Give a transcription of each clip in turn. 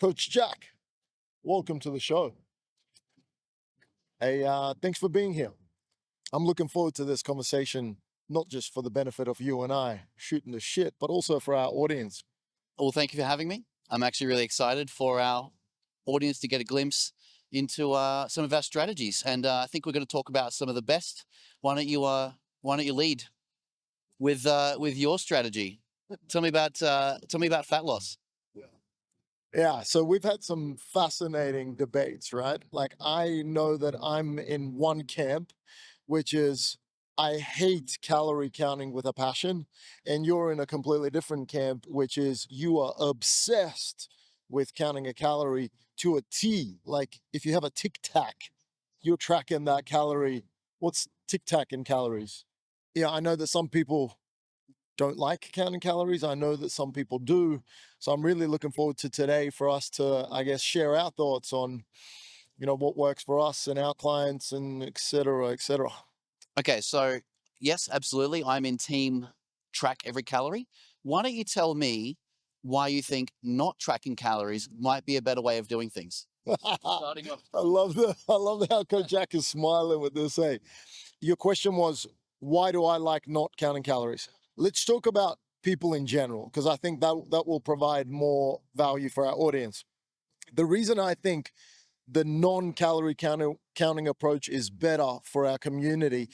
Coach Jack, welcome to the show. Hey, thanks for being here. I'm looking forward to this conversation, not just for the benefit of you and I shooting the shit, but also for our audience. Well, thank you for having me. I'm actually really excited for our audience to get a glimpse into some of our strategies, and I think we're going to talk about some of the best. Why don't you lead with your strategy? Tell me about fat loss. Yeah, so we've had some fascinating debates, right? Like, I know that I'm in one camp, which is I hate calorie counting with a passion, and you're in a completely different camp, which is you are obsessed with counting a calorie to a T. Like, if you have a tic tac, you're tracking that calorie. What's tic tac in calories? Yeah, I know that some people don't like counting calories. I know that some people do. So I'm really looking forward to today for us to, I guess, share our thoughts on, what works for us and our clients and et cetera, et cetera. Okay, so yes, absolutely, I'm in team track every calorie. Why don't you tell me why you think not tracking calories might be a better way of doing things? Starting off. I love how Coach Jack is smiling with this. Hey, your question was, why do I like not counting calories? Let's talk about people in general, because I think that will provide more value for our audience. The reason I think the non-calorie counting approach is better for our community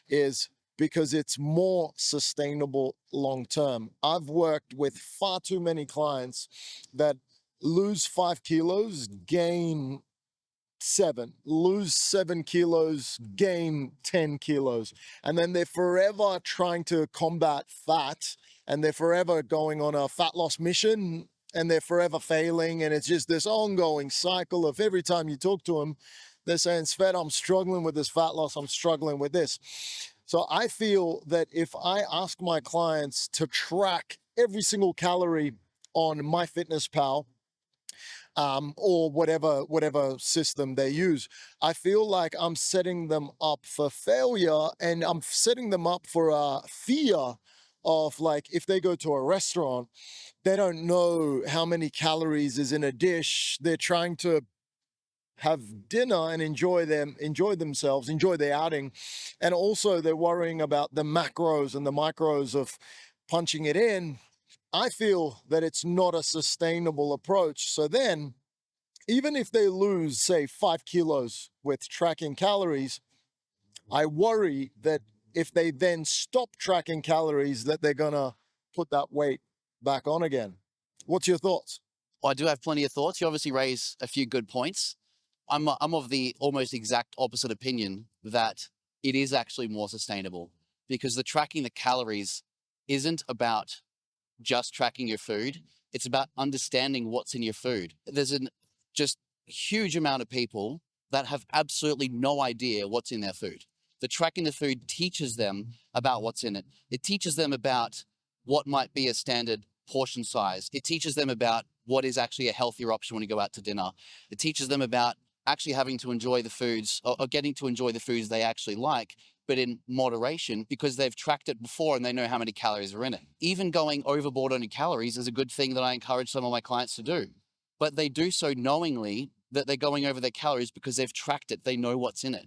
is because it's more sustainable long term. I've worked with far too many clients that lose 5 kilos, gain 7, lose 7 kilos, gain 10 kilos. And then they're forever trying to combat fat, and they're forever going on a fat loss mission, and they're forever failing. And it's just this ongoing cycle of every time you talk to them, they're saying, Svet, I'm struggling with this fat loss, I'm struggling with this. So I feel that if I ask my clients to track every single calorie on MyFitnessPal, or whatever system they use, I feel like I'm setting them up for failure, and I'm setting them up for a fear of, like, if they go to a restaurant, they don't know how many calories is in a dish. They're trying to have dinner and enjoy themselves, enjoy the outing, and also they're worrying about the macros and the micros of punching it in. I feel that it's not a sustainable approach. So then, even if they lose, say, 5 kilos with tracking calories, I worry that if they then stop tracking calories, that they're gonna put that weight back on again. What's your thoughts? Well, I do have plenty of thoughts. You obviously raise a few good points. I'm of the almost exact opposite opinion that it is actually more sustainable, because the tracking the calories isn't about just tracking your food. It's about understanding what's in your food. There's an just huge amount of people that have absolutely no idea what's in their food. The tracking the food teaches them about what's in it. It teaches them about what might be a standard portion size. It teaches them about what is actually a healthier option when you go out to dinner. It teaches them about actually having to enjoy the foods, or getting to enjoy the foods they actually like, but in moderation, because they've tracked it before and they know how many calories are in it. Even going overboard on your calories is a good thing that I encourage some of my clients to do. But they do so knowingly that they're going over their calories because they've tracked it. They know what's in it.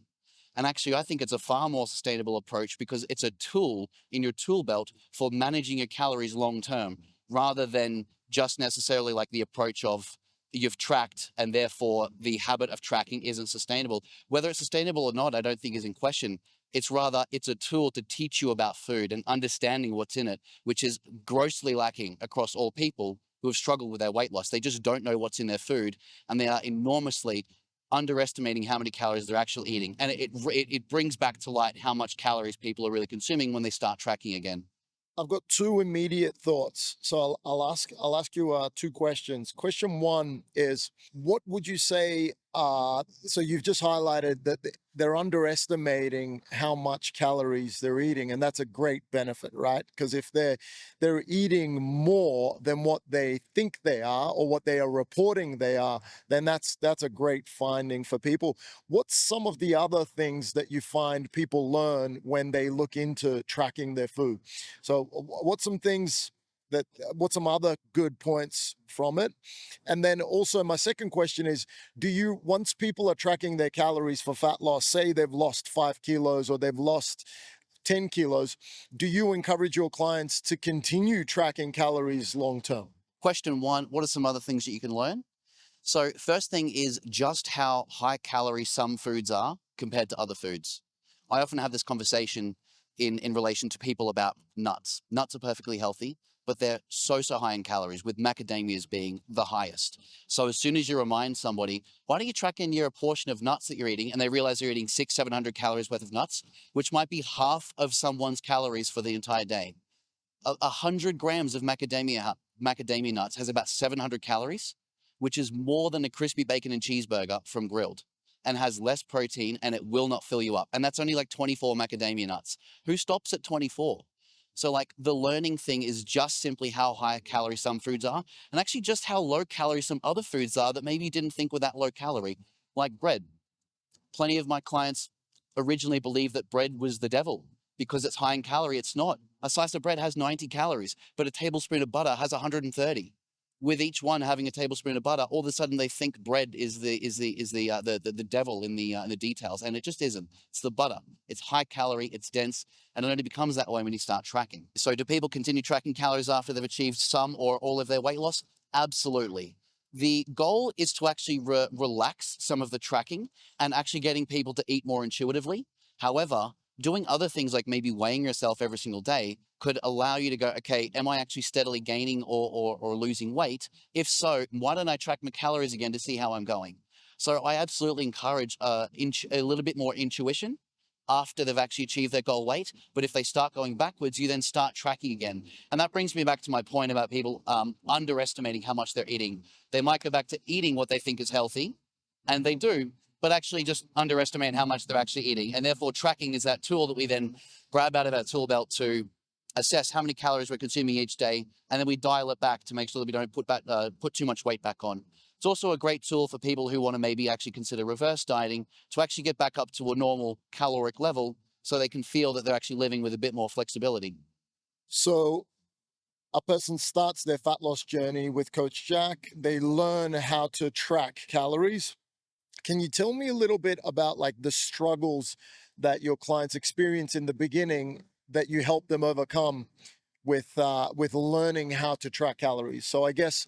And actually, I think it's a far more sustainable approach, because it's a tool in your tool belt for managing your calories long term, rather than just necessarily like the approach of you've tracked and therefore the habit of tracking isn't sustainable. Whether it's sustainable or not, I don't think is in question. It's rather, it's a tool to teach you about food and understanding what's in it, which is grossly lacking across all people who have struggled with their weight loss. They just don't know what's in their food, and they are enormously underestimating how many calories they're actually eating. And it brings back to light how much calories people are really consuming when they start tracking again. I've got two immediate thoughts. So I'll ask you two questions. Question one is, what would you say? So you've just highlighted that they're underestimating how much calories they're eating, and that's a great benefit, right? Because if they're eating more than what they think they are or what they are reporting they are, then that's a great finding for people. What's some of the other things that you find people learn when they look into tracking their food? So what's some things what's some other good points from it? And then also my second question is, once people are tracking their calories for fat loss, say they've lost 5 kilos or they've lost 10 kilos, do you encourage your clients to continue tracking calories long term? Question one, what are some other things that you can learn? So first thing is just how high calorie some foods are compared to other foods. I often have this conversation in relation to people about nuts. Nuts are perfectly healthy, but they're so high in calories, with macadamias being the highest. So as soon as you remind somebody, why don't you track in your portion of nuts that you're eating, and they realize they're eating 600-700 calories worth of nuts, which might be half of someone's calories for the entire day. 100 grams of macadamia nuts has about 700 calories, which is more than a crispy bacon and cheeseburger from Grilled, and has less protein, and it will not fill you up. And that's only like 24 macadamia nuts. Who stops at 24? So like the learning thing is just simply how high calorie some foods are, and actually just how low calorie some other foods are that maybe you didn't think were that low calorie, like bread. Plenty of my clients originally believed that bread was the devil because it's high in calorie. It's not. A slice of bread has 90 calories, but a tablespoon of butter has 130. With each one having a tablespoon of butter, all of a sudden they think bread is the devil in the details, and it just isn't. It's the butter. It's high calorie, it's dense, and it only becomes that way when you start tracking. So do people continue tracking calories after they've achieved some or all of their weight loss? Absolutely. The goal is to actually relax some of the tracking and actually getting people to eat more intuitively. However, doing other things like maybe weighing yourself every single day could allow you to go, okay, am I actually steadily gaining or losing weight? If so, why don't I track my calories again to see how I'm going? So I absolutely encourage a little bit more intuition after they've actually achieved their goal weight. But if they start going backwards, you then start tracking again. And that brings me back to my point about people underestimating how much they're eating. They might go back to eating what they think is healthy, and they do, but actually just underestimate how much they're actually eating. And therefore tracking is that tool that we then grab out of our tool belt to assess how many calories we're consuming each day, and then we dial it back to make sure that we don't put too much weight back on. It's also a great tool for people who want to maybe actually consider reverse dieting to actually get back up to a normal caloric level so they can feel that they're actually living with a bit more flexibility. So a person starts their fat loss journey with Coach Jack. They learn how to track calories. Can you tell me a little bit about like the struggles that your clients experience in the beginning that you help them overcome with learning how to track calories? So I guess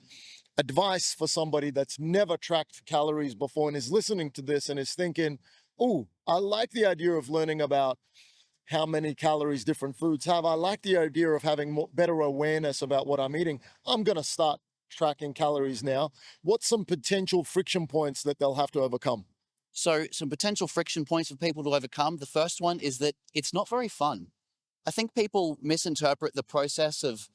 advice for somebody that's never tracked calories before and is listening to this and is thinking, oh, I like the idea of learning about how many calories different foods have. I like the idea of having better awareness about what I'm eating. I'm going to start tracking calories now. What's some potential friction points that they'll have to overcome? So some potential friction points for people to overcome. The first one is that it's not very fun. I think people misinterpret the process of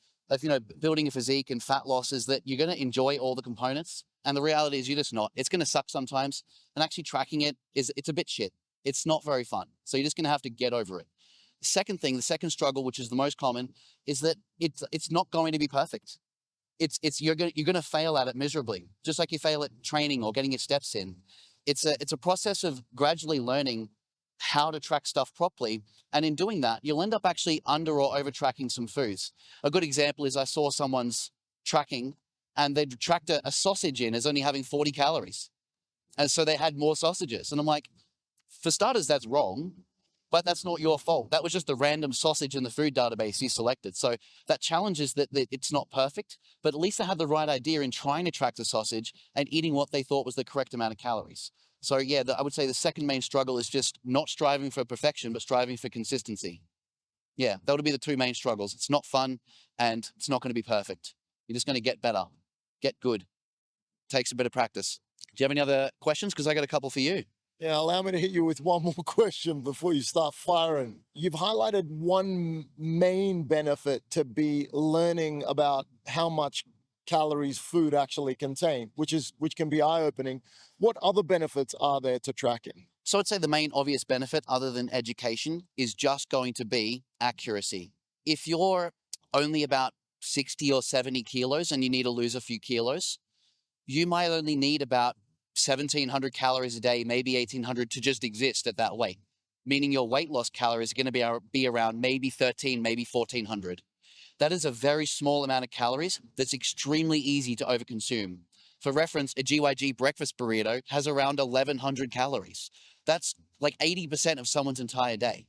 building a physique and fat loss is that you're going to enjoy all the components. And the reality is you're just not. It's going to suck sometimes. And actually tracking it's a bit shit. It's not very fun. So you're just going to have to get over it. The second thing, the second struggle, which is the most common, is that it's not going to be perfect. You're going to fail at it miserably, just like you fail at training or getting your steps in. It's a process of gradually learning how to track stuff properly. And in doing that, you'll end up actually under or over tracking some foods. A good example is I saw someone's tracking and they'd tracked a sausage in as only having 40 calories. And so they had more sausages. And I'm like, for starters, that's wrong, but that's not your fault. That was just a random sausage in the food database you selected. So that challenge is that it's not perfect, but at least they had the right idea in trying to track the sausage and eating what they thought was the correct amount of calories. So yeah, I would say the second main struggle is just not striving for perfection, but striving for consistency. Yeah, that would be the two main struggles. It's not fun and it's not going to be perfect. You're just going to get better, get good. Takes a bit of practice. Do you have any other questions? Because I got a couple for you. Yeah, allow me to hit you with one more question before you start firing. You've highlighted one main benefit to be learning about how much calories food actually contain, which can be eye-opening. What other benefits are there to tracking? So I'd say the main obvious benefit other than education is just going to be accuracy. If you're only about 60 or 70 kilos and you need to lose a few kilos, you might only need about 1,700 calories a day, maybe 1,800 to just exist at that weight, meaning your weight loss calories are going to be around maybe 13, maybe 1,400. That is a very small amount of calories that's extremely easy to overconsume. For reference, a GYG breakfast burrito has around 1,100 calories. That's like 80% of someone's entire day.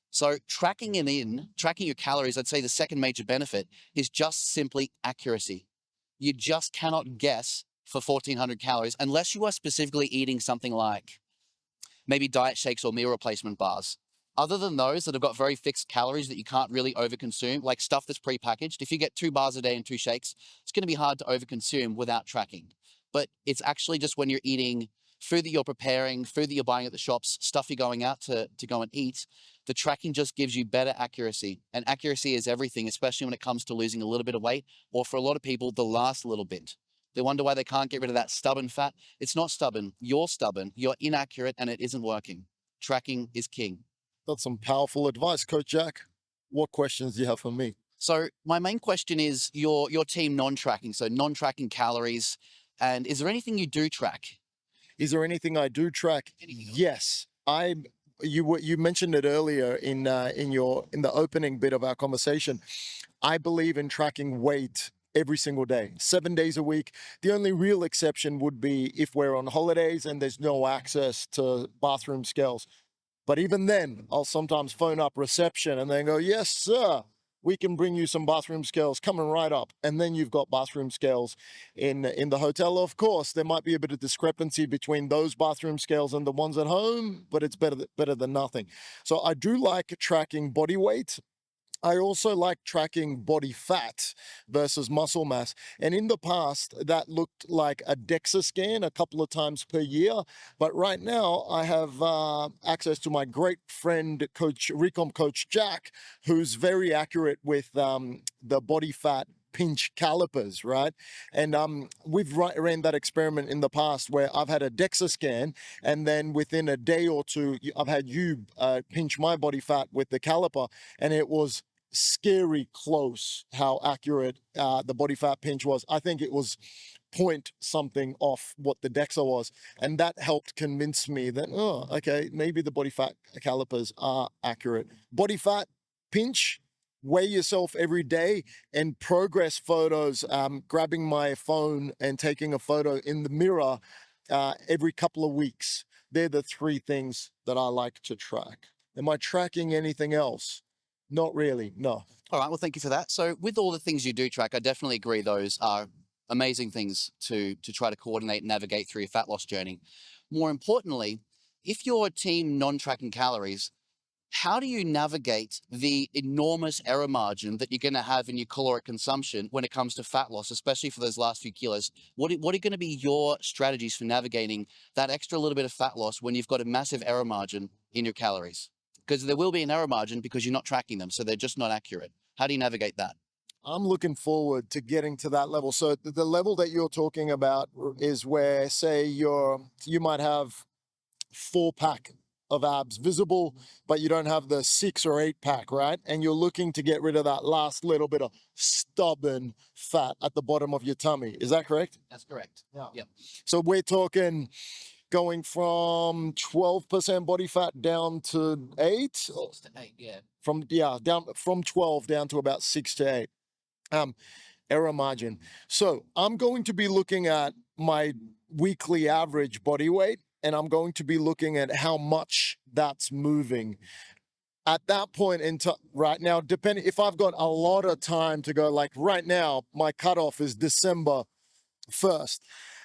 So tracking your calories, I'd say the second major benefit is just simply accuracy. You just cannot guess for 1,400 calories unless you are specifically eating something like maybe diet shakes or meal replacement bars. Other than those that have got very fixed calories that you can't really overconsume, like stuff that's prepackaged, if you get 2 bars a day and 2 shakes, it's going to be hard to overconsume without tracking. But it's actually just when you're eating food that you're preparing, food that you're buying at the shops, stuff you're going out to go and eat, the tracking just gives you better accuracy. And accuracy is everything, especially when it comes to losing a little bit of weight, or for a lot of people, the last little bit. They wonder why they can't get rid of that stubborn fat. It's not stubborn. You're stubborn. You're inaccurate and it isn't working. Tracking is king. That's some powerful advice, Coach Jack. What questions do you have for me? So my main question is your team non-tracking, so non-tracking calories. And is there anything you do track? Is there anything I do track? Anything else? Yes, you mentioned it earlier in the opening bit of our conversation. I believe in tracking weight every single day, 7 days a week. The only real exception would be if we're on holidays and there's no access to bathroom scales. But even then, I'll sometimes phone up reception and they go, "Yes, sir, we can bring you some bathroom scales coming right up." And then you've got bathroom scales in the hotel. Of course, there might be a bit of discrepancy between those bathroom scales and the ones at home, but it's better than nothing. So I do like tracking body weight. I also like tracking body fat versus muscle mass. And in the past, that looked like a DEXA scan a couple of times per year. But right now, I have access to my great friend, Recom Coach Jack, who's very accurate with the body fat pinch calipers, right? And we've ran that experiment in the past where I've had a DEXA scan, and then within a day or two, I've had you pinch my body fat with the caliper, and it was scary close how accurate the body fat pinch was. I think it was point something off what the DEXA was, and that helped convince me that, oh, okay, maybe the body fat calipers are accurate. Body fat pinch, weigh yourself every day, and progress photos, grabbing my phone and taking a photo in the mirror every couple of weeks. They're the 3 things that I like to track. Am I tracking anything else? Not really, no. All right, well, thank you for that. So with all the things you do track, I definitely agree those are amazing things to try to coordinate and navigate through your fat loss journey. More importantly, if you're a team non-tracking calories, how do you navigate the enormous error margin that you're going to have in your caloric consumption when it comes to fat loss, especially for those last few kilos? What are going to be your strategies for navigating that extra little bit of fat loss when you've got a massive error margin in your calories? Because there will be an error margin because you're not tracking them, so they're just not accurate. How do you navigate that? I'm looking forward to getting to that level. So the level that you're talking about is where, say, you might have 4-pack of abs visible, but you don't have the 6 or 8-pack, right? And you're looking to get rid of that last little bit of stubborn fat at the bottom of your tummy. Is that correct? That's correct. Yeah. Yep. So we're talking going from 12% body fat down to 8? 6 to 8, yeah. Down from 12 down to about 6 to 8. Error margin. So I'm going to be looking at my weekly average body weight, and I'm going to be looking at how much that's moving. At that point in time, right now, depending if I've got a lot of time to go, like right now, my cutoff is December 1st.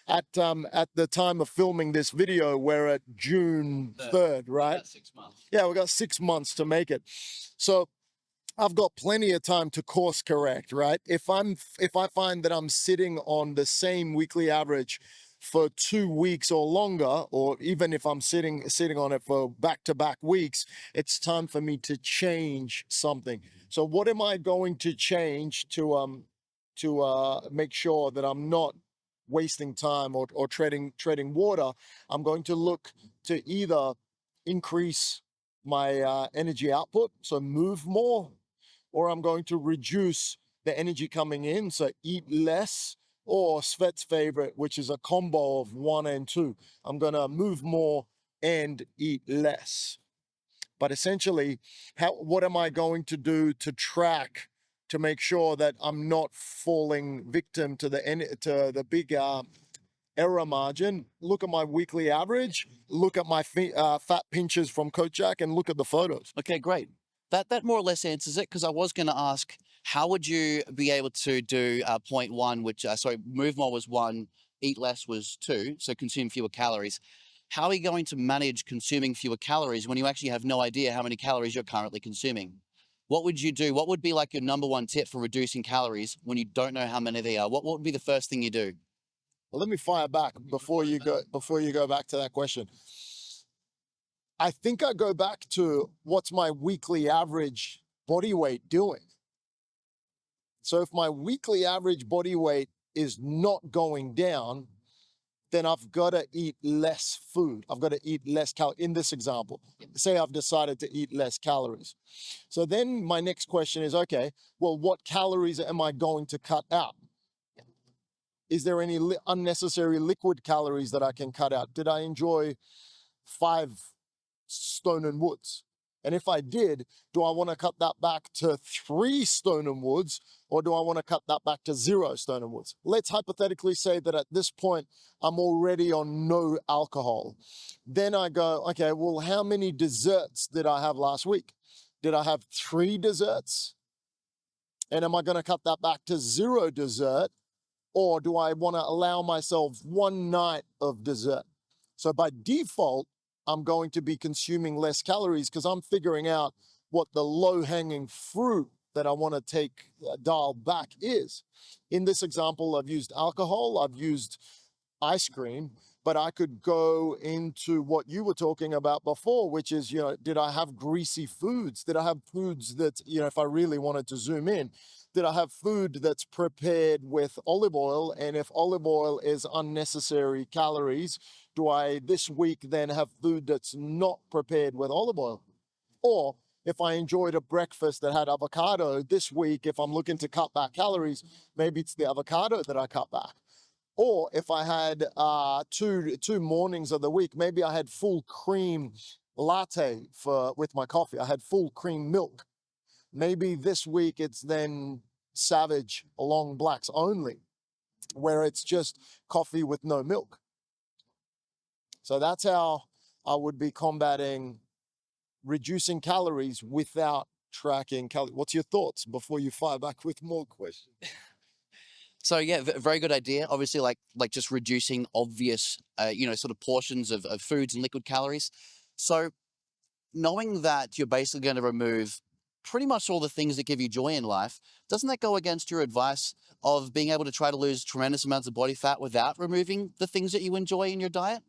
At the time of filming this video, we're at June 3rd, right? 6 months. Yeah, we got 6 months to make it. So I've got plenty of time to course correct, right? If I find that I'm sitting on the same weekly average for 2 weeks or longer, or even if I'm sitting on it for back-to-back weeks, it's time for me to change something. So what am I going to change to make sure that I'm not wasting time or treading water? I'm going to look to either increase my energy output, so move more, or I'm going to reduce the energy coming in, so eat less, or Svet's favorite, which is a combo of 1 and 2. I'm going to move more and eat less. But essentially, what am I going to do to track to make sure that I'm not falling victim to the big error margin. Look at my weekly average, look at my fat pinches from Coach Jack, and look at the photos. Okay, great. That more or less answers it, because I was going to ask, how would you be able to do point one, which, sorry, move more was 1, eat less was 2, so consume fewer calories. How are you going to manage consuming fewer calories when you actually have no idea how many calories you're currently consuming? What would you do? What would be like your number one tip for reducing calories when you don't know how many they are? What would be the first thing you do? Well, let me fire back before you go back to that question. I think I go back to what's my weekly average body weight doing. So if my weekly average body weight is not going down, then I've got to eat less food. I've got to eat less calories. In this example, say I've decided to eat less calories. So then my next question is, okay, well, what calories am I going to cut out? Is there any unnecessary liquid calories that I can cut out? Did I enjoy 5 Stone and Woods? And if I did, do I want to cut that back to 3 Stone and Woods, or do I want to cut that back to 0 Stone and Woods? Let's hypothetically say that at this point, I'm already on no alcohol. Then I go, okay, well, how many desserts did I have last week? Did I have 3 desserts? And am I going to cut that back to 0 dessert? Or do I want to allow myself 1 night of dessert? So by default, I'm going to be consuming less calories because I'm figuring out what the low-hanging fruit that I want to take dial back is. In this example, I've used alcohol, I've used ice cream, but I could go into what you were talking about before, which is, did I have greasy foods? Did I have foods that, if I really wanted to zoom in, did I have food that's prepared with olive oil? And if olive oil is unnecessary calories, do I this week then have food that's not prepared with olive oil? Or if I enjoyed a breakfast that had avocado this week, if I'm looking to cut back calories, maybe it's the avocado that I cut back. Or if I had two mornings of the week, maybe I had full cream latte with my coffee. I had full cream milk. Maybe this week it's then Savage long blacks only, where it's just coffee with no milk. So that's how I would be combating reducing calories without tracking calories. What's your thoughts before you fire back with more questions? So yeah, very good idea. Obviously, like just reducing obvious, sort of portions of foods and liquid calories. So knowing that you're basically going to remove pretty much all the things that give you joy in life, doesn't that go against your advice of being able to try to lose tremendous amounts of body fat without removing the things that you enjoy in your diet?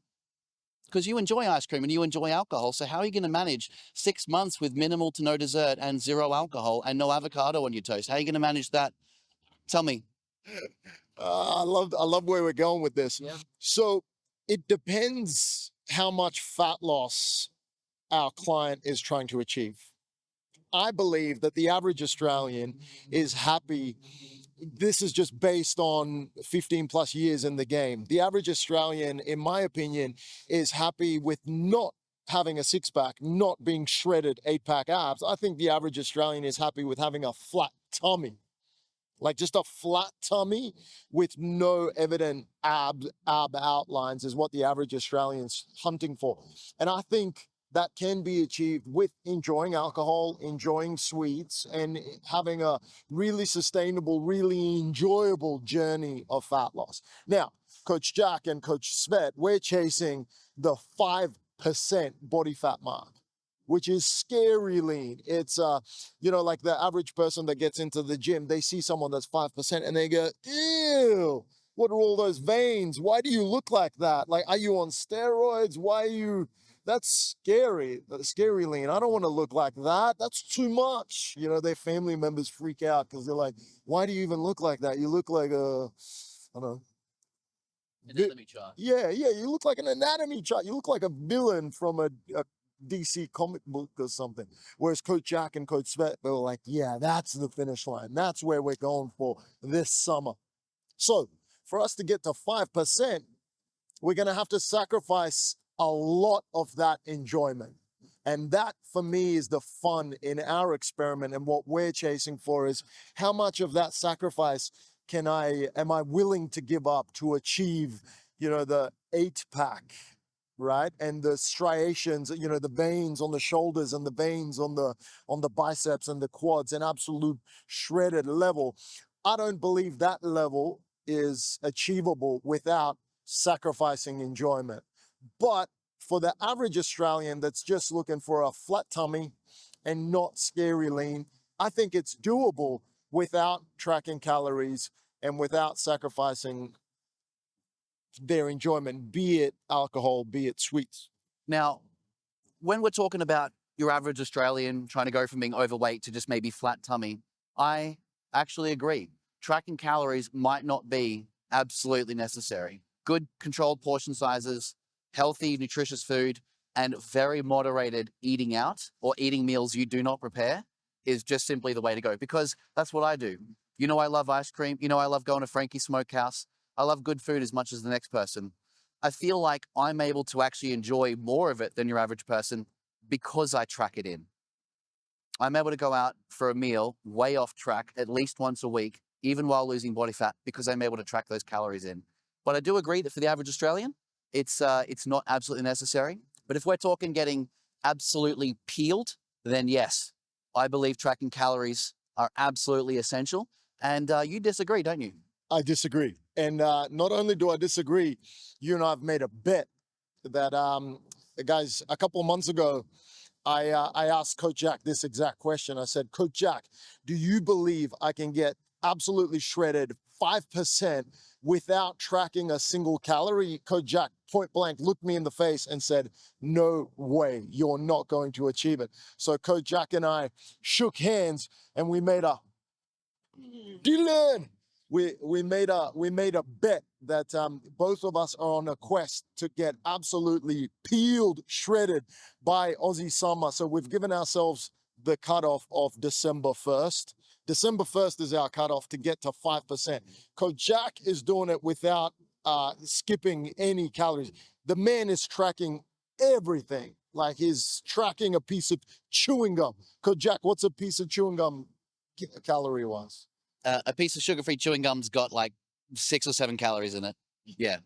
Because you enjoy ice cream and you enjoy alcohol. So how are you going to manage 6 months with minimal to no dessert and 0 alcohol and no avocado on your toast? How are you going to manage that? Tell me. I love where we're going with this. Yeah. So it depends how much fat loss our client is trying to achieve. I believe that the average Australian is happy. This is just based on 15 plus years in the game. The average Australian, in my opinion, is happy with not having a 6-pack, not being shredded 8-pack abs. I think the average Australian is happy with having a flat tummy. Like just a flat tummy with no evident ab outlines is what the average Australian's hunting for. And I think that can be achieved with enjoying alcohol, enjoying sweets, and having a really sustainable, really enjoyable journey of fat loss. Now, Coach Jack and Coach Svet, we're chasing the 5% body fat mark, which is scary lean. It's, like the average person that gets into the gym, they see someone that's 5% and they go, ew, what are all those veins? Why do you look like that? Like, are you on steroids? Why are you... That's scary, scary lean. I don't want to look like that. That's too much. Their family members freak out because they're like, why do you even look like that? You look like I don't know. Anatomy chart. Yeah, you look like an anatomy chart. You look like a villain from a DC comic book or something. Whereas Coach Jack and Coach Svet, they were like, yeah, that's the finish line. That's where we're going for this summer. So for us to get to 5%, we're going to have to sacrifice a lot of that enjoyment. And that for me is the fun in our experiment. And what we're chasing for is how much of that sacrifice am I willing to give up to achieve, the 8-pack, right? And the striations, the veins on the shoulders and the veins on the biceps and the quads, an absolute shredded level. I don't believe that level is achievable without sacrificing enjoyment. But for the average Australian that's just looking for a flat tummy and not scary lean, I think it's doable without tracking calories and without sacrificing their enjoyment, be it alcohol, be it sweets. Now, when we're talking about your average Australian trying to go from being overweight to just maybe flat tummy, I actually agree. Tracking calories might not be absolutely necessary. Good controlled portion sizes, healthy, nutritious food, and very moderated eating out or eating meals you do not prepare is just simply the way to go, because that's what I do. I love ice cream. I love going to Frankie's Smokehouse. I love good food as much as the next person. I feel like I'm able to actually enjoy more of it than your average person because I track it in. I'm able to go out for a meal way off track at least once a week, even while losing body fat, because I'm able to track those calories in. But I do agree that for the average Australian, it's not absolutely necessary. But if we're talking getting absolutely peeled, then yes, I believe tracking calories are absolutely essential. And you disagree, don't you? I disagree. And not only do I disagree, you and I have made a bet that, guys, a couple of months ago, I asked Coach Jack this exact question. I said, Coach Jack, do you believe I can get absolutely shredded 5% without tracking a single calorie? Coach Jack point blank looked me in the face and said, no way, you're not going to achieve it. So Coach Jack and I shook hands and we made a Dylan. We made a bet that both of us are on a quest to get absolutely peeled, shredded by Aussie summer. So we've given ourselves the cutoff of December 1st. December 1st is our cutoff to get to 5%. Coach Jack is doing it without skipping any calories. The man is tracking everything. Like he's tracking a piece of chewing gum. Coach Jack, what's a piece of chewing gum calorie-wise? A piece of sugar-free chewing gum's got like 6 or 7 calories in it. Yeah.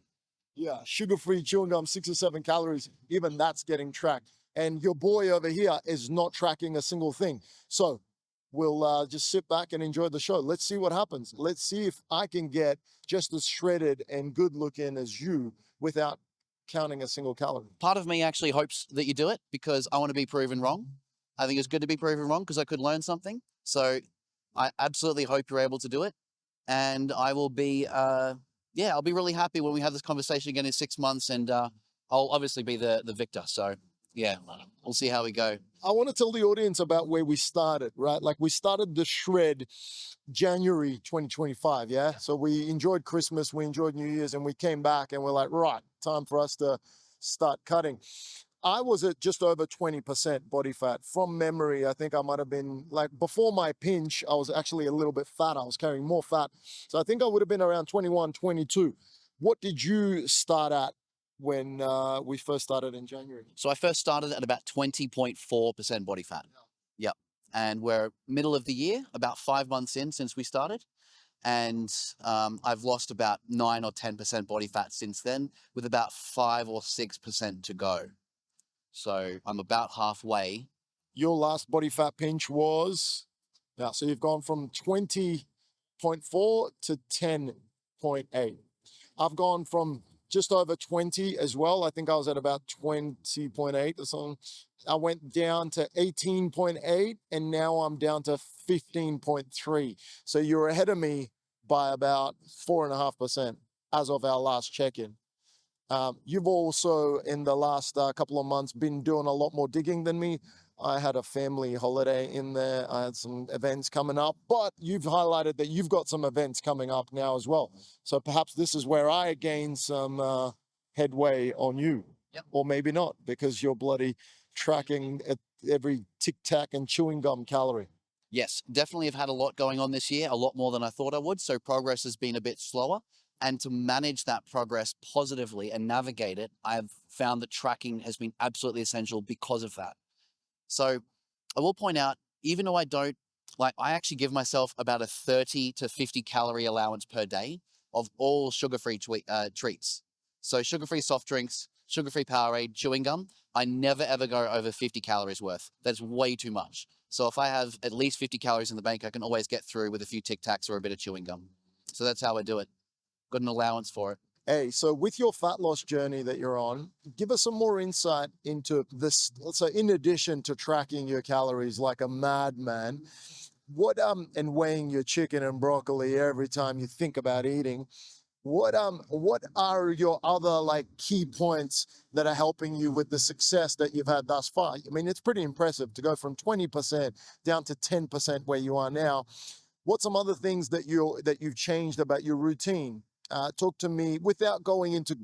Yeah, sugar-free chewing gum, 6 or 7 calories. Even that's getting tracked. And your boy over here is not tracking a single thing. So we'll just sit back and enjoy the show. Let's see what happens. Let's see if I can get just as shredded and good looking as you without counting a single calorie. Part of me actually hopes that you do it because I want to be proven wrong. I think it's good to be proven wrong because I could learn something. So I absolutely hope you're able to do it. And I will be, I'll be really happy when we have this conversation again in 6 months, and I'll obviously be the victor. So yeah, we'll see how we go. I want to tell the audience about where we started, right? Like we started the shred January 2025, yeah? So we enjoyed Christmas, we enjoyed New Year's, and we came back and we're like, right, time for us to start cutting. I was at just over 20% body fat. From memory, I think I might have been, like, before my pinch, I was actually a little bit fat. I was carrying more fat. So I think I would have been around 21, 22. What did you start at when we first started in January? So I first started at about 20.4% body fat. Yep. And we're middle of the year, about 5 months in since we started. And I've lost about 9 or 10% body fat since then, with about 5 or 6% to go. So I'm about halfway. Your last body fat pinch was, yeah, so you've gone from 20.4 to 10.8. I've gone from just over 20 as well. I think I was at about 20.8 or something. I went down to 18.8 and now I'm down to 15.3. So you're ahead of me by about 4.5% as of our last check-in. You've also, in the last couple of months, been doing a lot more digging than me. I had a family holiday in there. I had some events coming up, but you've highlighted that you've got some events coming up now as well. So perhaps this is where I gain some headway on you. Yep. Or maybe not, because you're bloody tracking at every tic-tac and chewing gum calorie. Yes, definitely have had a lot going on this year, a lot more than I thought I would. So progress has been a bit slower. And to manage that progress positively and navigate it, I've found that tracking has been absolutely essential because of that. So I will point out, even though I don't like, I actually give myself about a 30 to 50 calorie allowance per day of all sugar-free treats. So sugar-free soft drinks, sugar-free Powerade, chewing gum. I never ever go over 50 calories worth. That's way too much. So if I have at least 50 calories in the bank, I can always get through with a few Tic Tacs or a bit of chewing gum. So that's how I do it. Got an allowance for it. Hey, so with your fat loss journey that you're on, give us some more insight into this. So, in addition to tracking your calories like a madman, what and weighing your chicken and broccoli every time you think about eating, what are your other like key points that are helping you with the success that you've had thus far? I mean, it's pretty impressive to go from 20% down to 10% where you are now. What's some other things that you've changed about your routine? Talk to me without going into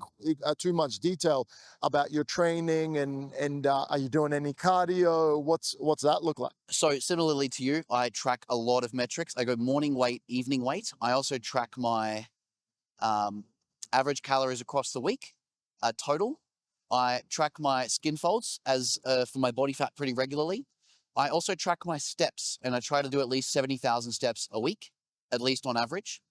too much detail about your training and are you doing any cardio? What's that look like? So similarly to you, I track a lot of metrics. I go morning weight, evening weight. I also track my average calories across the week, total. I track my skin folds as for my body fat pretty regularly. I also track my steps, and I try to do at least 70,000 steps a week, at least on average.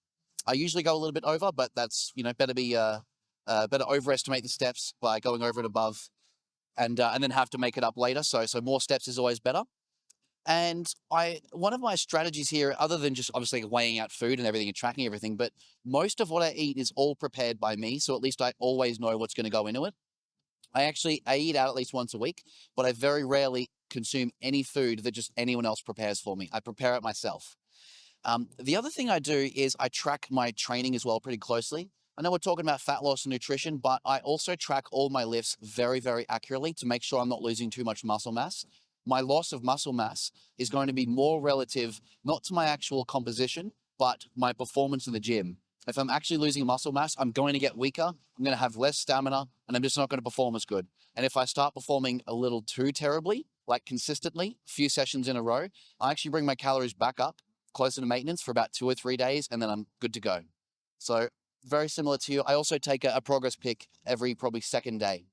I usually go a little bit over, but that's, better better overestimate the steps by going over and above, and then have to make it up later. So more steps is always better. And one of my strategies here, other than just obviously weighing out food and everything and tracking everything, but most of what I eat is all prepared by me. So at least I always know what's going to go into it. I eat out at least once a week, but I very rarely consume any food that just anyone else prepares for me. I prepare it myself. The other thing I do is I track my training as well pretty closely. I know we're talking about fat loss and nutrition, but I also track all my lifts very, very accurately to make sure I'm not losing too much muscle mass. My loss of muscle mass is going to be more relative, not to my actual composition, but my performance in the gym. If I'm actually losing muscle mass, I'm going to get weaker, I'm going to have less stamina, and I'm just not going to perform as good. And if I start performing a little too terribly, like consistently, a few sessions in a row, I actually bring my calories back up closer to maintenance for about 2 or 3 days, and then I'm good to go. So very similar to you. I also take a progress pic every probably second day.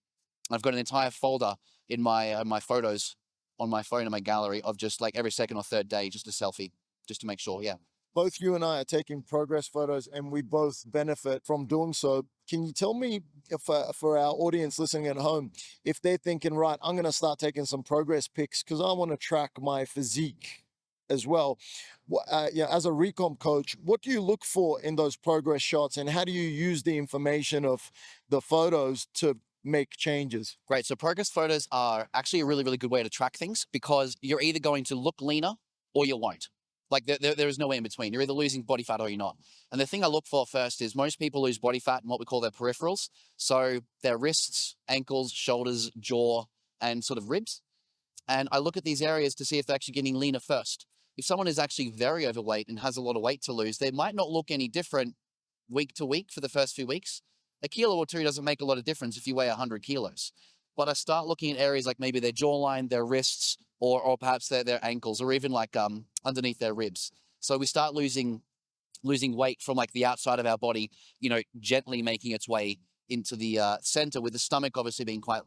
I've got an entire folder in my photos on my phone in my gallery of just like every second or third day, just a selfie, just to make sure. Yeah. Both you and I are taking progress photos, and we both benefit from doing so. Can you tell me if for our audience listening at home, if they're thinking, right, I'm going to start taking some progress pics because I want to track my physique as well. As a recomp coach, what do you look for in those progress shots, and how do you use the information of the photos to make changes? Great. So progress photos are actually a really, really good way to track things because you're either going to look leaner or you won't. Like there is no way in between. You're either losing body fat or you're not. And the thing I look for first is most people lose body fat in what we call their peripherals. So their wrists, ankles, shoulders, jaw, and sort of ribs. And I look at these areas to see if they're actually getting leaner first. If someone is actually very overweight and has a lot of weight to lose, they might not look any different week to week for the first few weeks. A kilo or two doesn't make a lot of difference if you weigh 100 kilos. But I start looking at areas like maybe their jawline, their wrists, or perhaps their ankles, or even like underneath their ribs. So we start losing weight from like the outside of our body, gently making its way into the center, with the stomach obviously being quite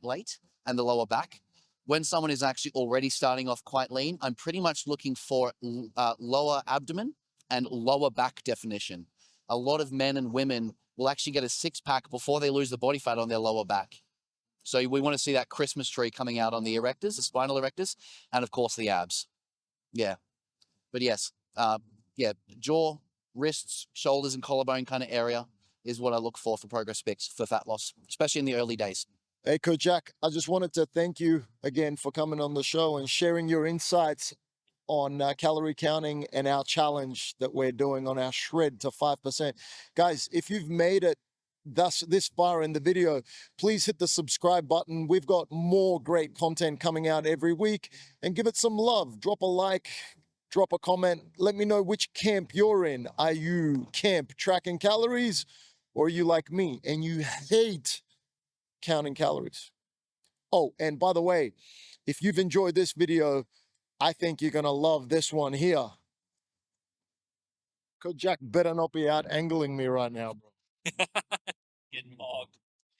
late, and the lower back. When someone is actually already starting off quite lean, I'm pretty much looking for lower abdomen and lower back definition. A lot of men and women will actually get a six-pack before they lose the body fat on their lower back. So we want to see that Christmas tree coming out on the erectors, the spinal erectors, and of course the abs. Yeah. But yes, jaw, wrists, shoulders, and collarbone kind of area is what I look for progress pics for fat loss, especially in the early days. Hey, Coach Jack, I just wanted to thank you again for coming on the show and sharing your insights on calorie counting and our challenge that we're doing on our shred to 5%. Guys, if you've made it this far in the video, please hit the subscribe button. We've got more great content coming out every week, and give it some love. Drop a like, drop a comment. Let me know which camp you're in. Are you camp tracking calories, or are you like me and you hate counting calories? Oh, and by the way, if you've enjoyed this video, I think you're going to love this one here. Coach Jack better not be out angling me right now, bro. Getting mogged.